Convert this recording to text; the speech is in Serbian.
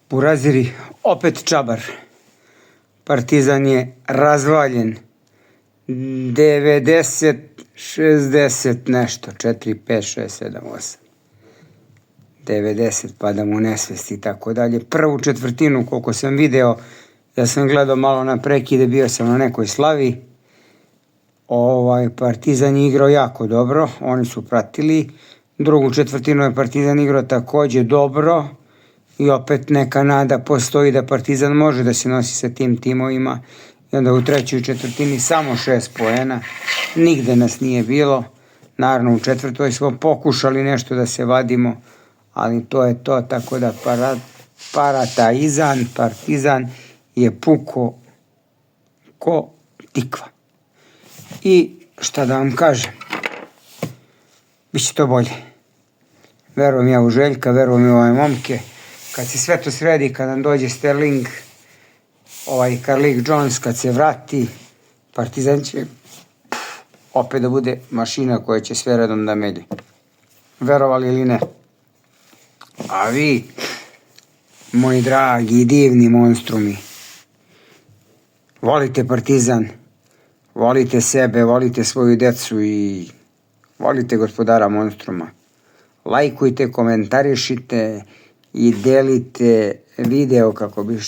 Buraziri, opet Čabar. Partizan je razvaljen. 90, 60 nešto, 4, 5, 6, 7, 8. 90 padam u nesvest i tako dalje. Prvu četvrtinu, koliko sam video, ja sam gledao malo na prekide, bio sam na nekoj slavi. Partizan je igrao jako dobro, oni su pratili. Drugu četvrtinu je Partizan igrao takođe dobro i opet neka nada postoji da Partizan može da se nosi sa tim timovima. I onda u trećoj četvrtini samo 6 poena, nigde nas nije bilo. Naravno u četvrtoj smo pokušali nešto da se vadimo, ali to je to, tako da Partizan je puko ko tikva. I šta da vam kažem, biće to bolje. Verujem ja u Željka, verujem u ove momke. Kad se sve to sredi, kad nam dođe Sterling, Carlik Jones, kad se vrati, Partizan će opet da bude mašina koja će sve redom da melje. Verovali ili ne? A vi, moji dragi i divni monstrumi, volite Partizan, volite sebe, volite svoju decu i volite gospodara monstruma. Lajkujte, komentarišite i delite video kako bi